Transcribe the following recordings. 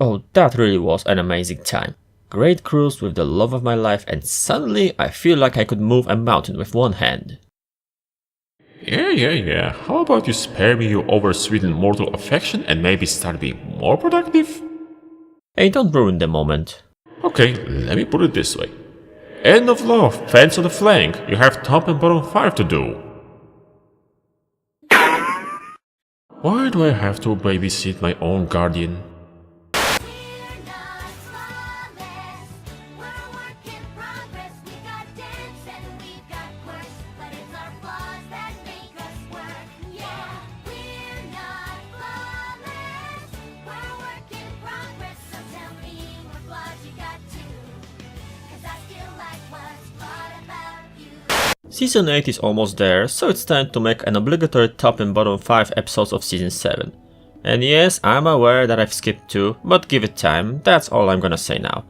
Oh, that really was an amazing time. Great cruise with the love of my life, and suddenly I feel like I could move a mountain with one hand. Yeah. How about you spare me your oversweetened mortal affection and maybe start being more productive? Hey, don't ruin the moment. Okay, let me put it this way. End of love, fence on the flank. You have top and bottom 5 to do. Why do I have to babysit my own guardian? Season 8 is almost there, so it's time to make an obligatory top and bottom 5 episodes of Season 7. And yes, I'm aware that I've skipped 2, but give it time, that's all I'm gonna say now.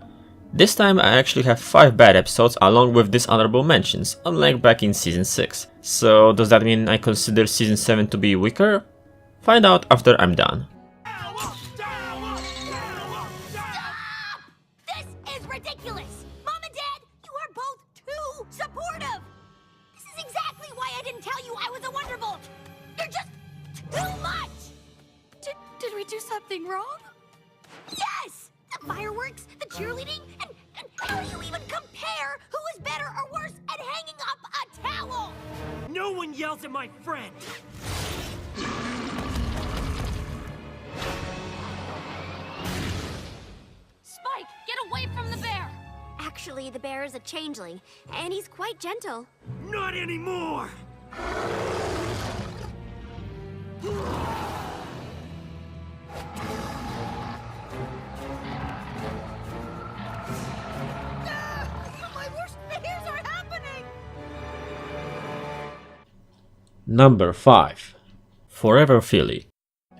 This time I actually have 5 bad episodes along with dishonorable mentions, unlike back in Season 6. So does that mean I consider Season 7 to be weaker? Find out after I'm done. This is ridiculous! Mom and Dad, you are both too supportive! This is exactly why I didn't tell you I was a Wonderbolt! You're just too much! Did we do something wrong? Yes! The fireworks, the cheerleading, and how do you even compare who is better or worse at hanging up a towel? No one yells at my friend! Spike, get away from the bear! Actually, the bear is a changeling, and he's quite gentle. Not anymore! My worst fears are happening! Number 5. Forever Philly.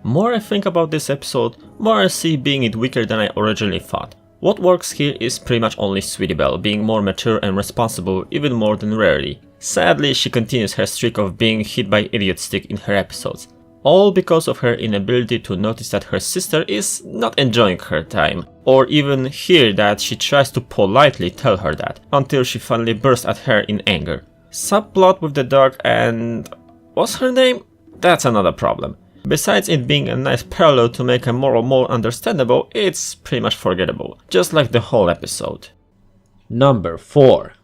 More I think about this episode, more I see being it weaker than I originally thought. What works here is pretty much only Sweetie Belle being more mature and responsible even more than Rarely. Sadly, she continues her streak of being hit by idiot stick in her episodes. All because of her inability to notice that her sister is not enjoying her time, or even hear that she tries to politely tell her that, until she finally bursts at her in anger. Subplot with the dog and... what's her name? That's another problem. Besides it being a nice parallel to make a moral more understandable, it's pretty much forgettable, just like the whole episode. Number 4.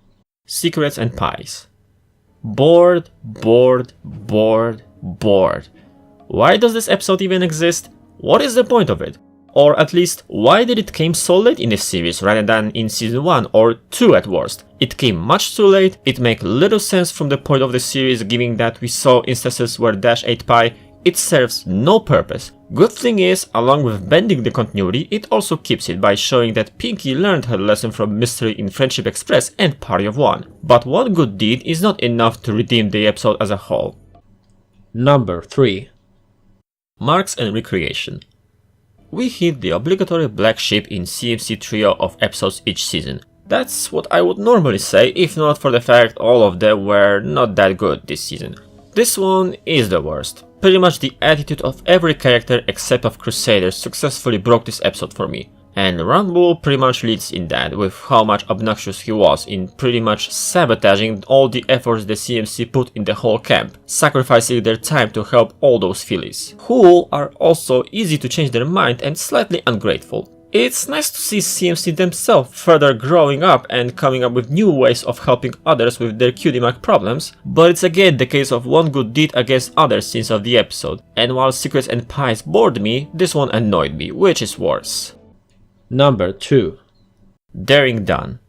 Secrets and Pies. Bored. Why does this episode even exist? What is the point of it? Or at least, why did it came so late in the series rather than in season 1 or 2 at worst? It came much too late, it makes little sense from the point of the series given that we saw instances where Dash ate pie. It serves no purpose. Good thing is, along with bending the continuity, it also keeps it by showing that Pinkie learned her lesson from Mystery in Friendship Express and Party of One. But one good deed is not enough to redeem the episode as a whole. Number 3. Marks and Recreation. We hit the obligatory black sheep in CMC trio of episodes each season. That's what I would normally say if not for the fact all of them were not that good this season. This one is the worst. Pretty much the attitude of every character except of Crusaders successfully broke this episode for me. And Rumble pretty much leads in that with how much obnoxious he was in pretty much sabotaging all the efforts the CMC put in the whole camp, sacrificing their time to help all those fillies, who are also easy to change their mind and slightly ungrateful. It's nice to see CMC themselves further growing up and coming up with new ways of helping others with their cutie mark problems, but it's again the case of one good deed against other scenes of the episode, and while Secrets and Pies bored me, this one annoyed me, which is worse. Number 2. Daring Done.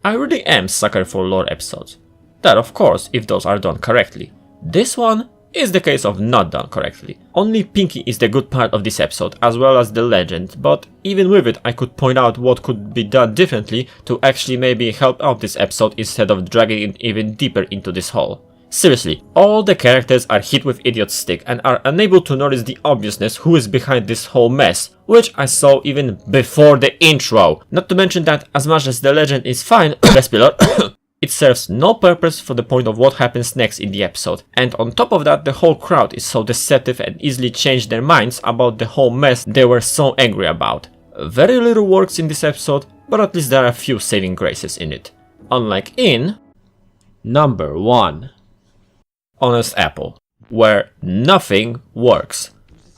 I really am sucker for lore episodes. That of course, if those are done correctly. This one is the case of not done correctly. Only Pinkie is the good part of this episode, as well as the legend, but even with it I could point out what could be done differently to actually maybe help out this episode instead of dragging it even deeper into this hole. Seriously, all the characters are hit with idiot stick and are unable to notice the obviousness who is behind this whole mess, which I saw even before the intro. Not to mention that as much as the legend is fine, it serves no purpose for the point of what happens next in the episode. And on top of that, the whole crowd is so deceptive and easily change their minds about the whole mess they were so angry about. Very little works in this episode, but at least there are a few saving graces in it. Unlike in number 1, Honest Apple, where nothing works.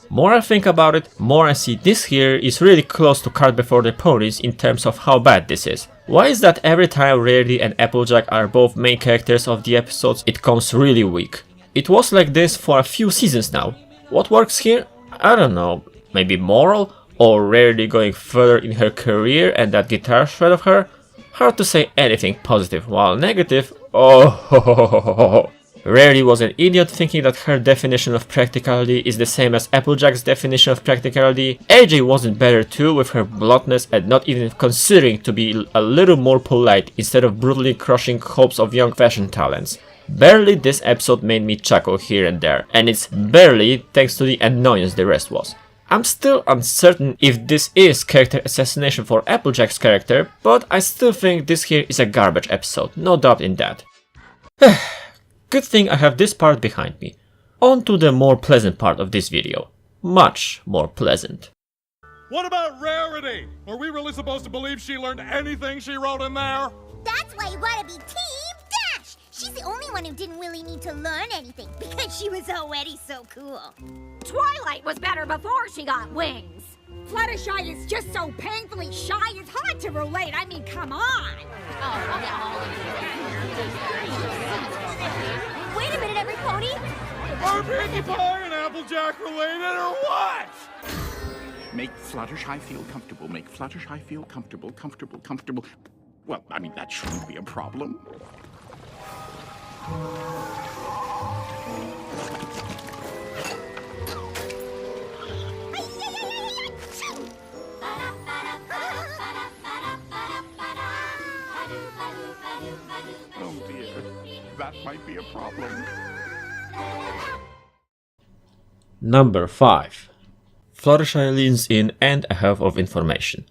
More I think about it, more I see this here is really close to Cart Before the Ponies in terms of how bad this is. Why is that every time Rarity and Applejack are both main characters of the episodes, it comes really weak? It was like this for a few seasons now. What works here? I don't know, maybe moral? Or Rarity going further in her career and that guitar shred of her? Hard to say anything positive, while negative, oh, Rarity was an idiot thinking that her definition of practicality is the same as Applejack's definition of practicality. AJ wasn't better too with her bluntness and not even considering to be a little more polite instead of brutally crushing hopes of young fashion talents. Barely this episode made me chuckle here and there, and it's barely thanks to the annoyance the rest was. I'm still uncertain if this is character assassination for Applejack's character, but I still think this here is a garbage episode, no doubt in that. Good thing I have this part behind me. On to the more pleasant part of this video. Much more pleasant. What about Rarity? Are we really supposed to believe she learned anything she wrote in there? That's why you gotta be Team Dash! She's the only one who didn't really need to learn anything because she was already so cool. Twilight was better before she got wings. Fluttershy is just so painfully shy, it's hard to relate. I mean, come on. Wait a minute, every pony! Are Pinkie Pie and Applejack related or what? Make Fluttershy feel comfortable. Make Fluttershy feel comfortable, comfortable. Well, I mean, that shouldn't be a problem. Oh dear, that might be a problem. Number 5. Fluttershy leans in and a half of information.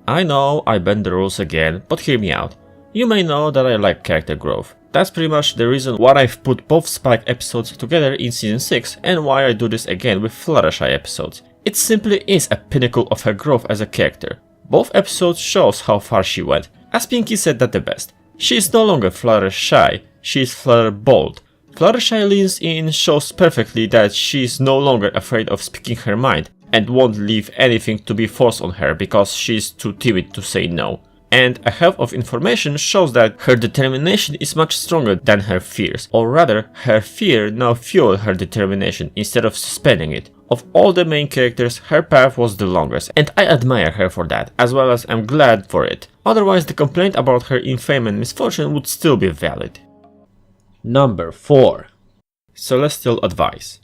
I know I bend the rules again, but hear me out. You may know that I like character growth. That's pretty much the reason why I've put both Spike episodes together in season 6 and why I do this again with Fluttershy episodes. It simply is a pinnacle of her growth as a character. Both episodes shows how far she went. As Pinkie said that the best. She is no longer Fluttershy, she is Flutterbold. Fluttershy leans in shows perfectly that she is no longer afraid of speaking her mind and won't leave anything to be forced on her because she is too timid to say no. And a half of information shows that her determination is much stronger than her fears, or rather, her fear now fuels her determination instead of suspending it. Of all the main characters, her path was the longest, and I admire her for that, as well as I'm glad for it. Otherwise, the complaint about her infamy and misfortune would still be valid. Number 4. Celestial Advice.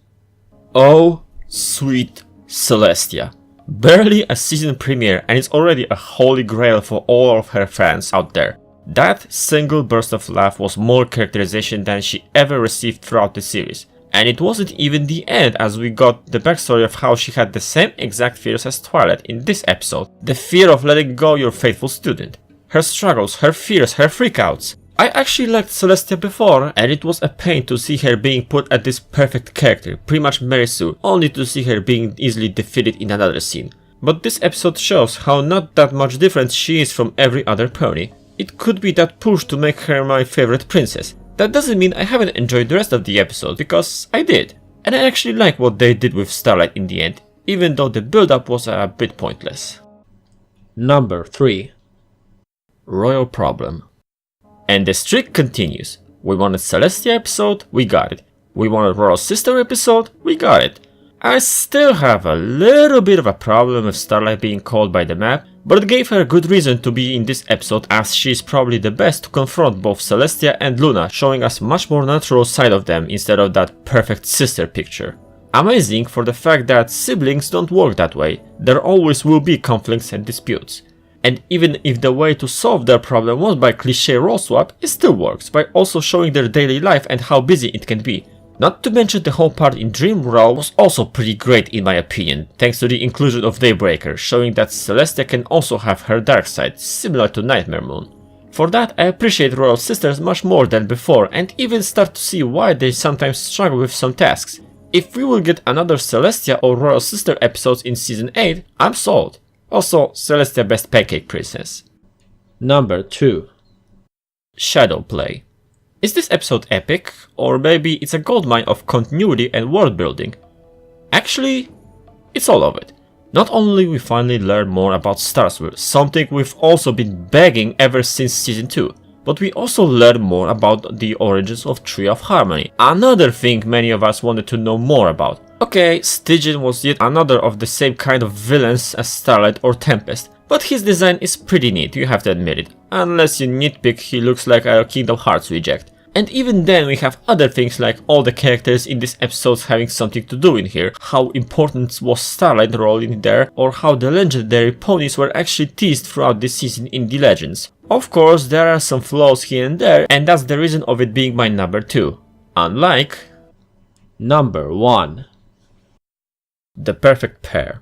Oh, sweet Celestia. Barely a season premiere and it's already a holy grail for all of her fans out there. That single burst of laugh was more characterization than she ever received throughout the series. And it wasn't even the end, as we got the backstory of how she had the same exact fears as Twilight in this episode. The fear of letting go your faithful student. Her struggles, her fears, her freakouts. I actually liked Celestia before, and it was a pain to see her being put at this perfect character, pretty much Mary Sue, only to see her being easily defeated in another scene. But this episode shows how not that much different she is from every other pony. It could be that push to make her my favorite princess. That doesn't mean I haven't enjoyed the rest of the episode, because I did. And I actually like what they did with Starlight in the end, even though the build-up was a bit pointless. Number 3. Royal Problem. And the streak continues. We wanted Celestia episode, we got it. We wanted Royal Sister episode, we got it. I still have a little bit of a problem with Starlight being called by the map, but it gave her a good reason to be in this episode, as she is probably the best to confront both Celestia and Luna, showing us much more natural side of them instead of that perfect sister picture. Amazing for the fact that siblings don't work that way, there always will be conflicts and disputes. And even if the way to solve their problem was by cliché role swap, it still works by also showing their daily life and how busy it can be. Not to mention the whole part in Dream World was also pretty great in my opinion, thanks to the inclusion of Daybreaker, showing that Celestia can also have her dark side, similar to Nightmare Moon. For that I appreciate Royal Sisters much more than before and even start to see why they sometimes struggle with some tasks. If we will get another Celestia or Royal Sister episodes in Season 8, I'm sold. Also, Celestia best pancake princess. Number 2. Shadow Play. Is this episode epic, or maybe it's a goldmine of continuity and world building? Actually, it's all of it. Not only we finally learn more about Starswell, something we've also been begging ever since season 2, but we also learn more about the origins of Tree of Harmony, another thing many of us wanted to know more about. Okay, Stygian was yet another of the same kind of villains as Starlight or Tempest, but his design is pretty neat, you have to admit it. Unless you nitpick, he looks like a Kingdom Hearts reject. And even then we have other things like all the characters in this episode having something to do in here, how important was Starlight's role in there, or how the legendary ponies were actually teased throughout this season in the Legends. Of course, there are some flaws here and there, and that's the reason of it being my number 2. Unlike number 1. The Perfect Pair.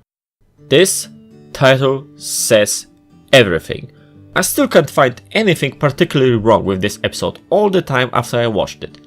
This title says everything. I still can't find anything particularly wrong with this episode all the time after I watched it.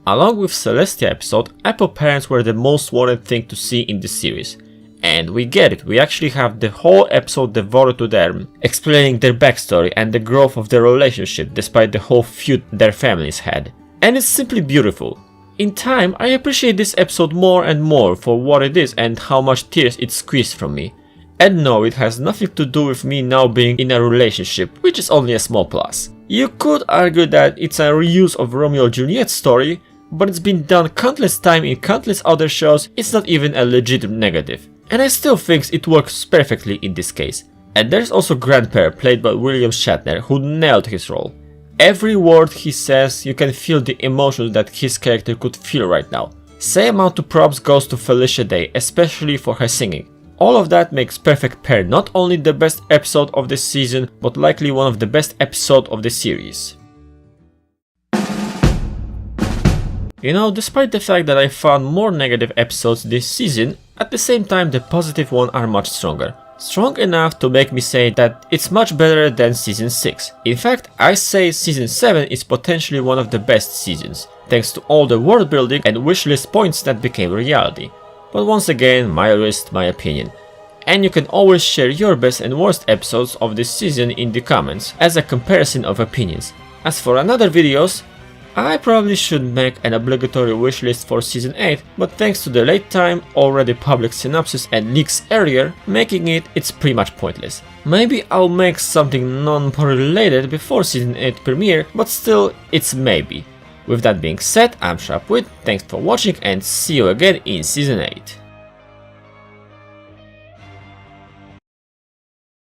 Along with Celestia episode, Apple parents were the most wanted thing to see in this series. And we get it, we actually have the whole episode devoted to them, explaining their backstory and the growth of their relationship despite the whole feud their families had. And it's simply beautiful. In time, I appreciate this episode more and more for what it is and how much tears it squeezed from me. And no, it has nothing to do with me now being in a relationship, which is only a small plus. You could argue that it's a reuse of Romeo and Juliet's story, but it's been done countless times in countless other shows, it's not even a legitimate negative. And I still think it works perfectly in this case. And there's also Grandpa, played by William Shatner, who nailed his role. Every word he says, you can feel the emotions that his character could feel right now. Same amount of props goes to Felicia Day, especially for her singing. All of that makes Perfect Pair not only the best episode of this season, but likely one of the best episodes of the series. You know, despite the fact that I found more negative episodes this season, at the same time the positive ones are much stronger. Strong enough to make me say that it's much better than season 6. In fact, I say season 7 is potentially one of the best seasons, thanks to all the world building and wishlist points that became reality. But once again, my list, my opinion. And you can always share your best and worst episodes of this season in the comments, as a comparison of opinions. As for another videos, I probably should make an obligatory wishlist for season 8, but thanks to the late time, already public synopsis and leaks earlier, making it's pretty much pointless. Maybe I'll make something non-porn related before season 8 premiere, but still, it's maybe. With that being said, I'm Sharpwit, thanks for watching and see you again in season 8.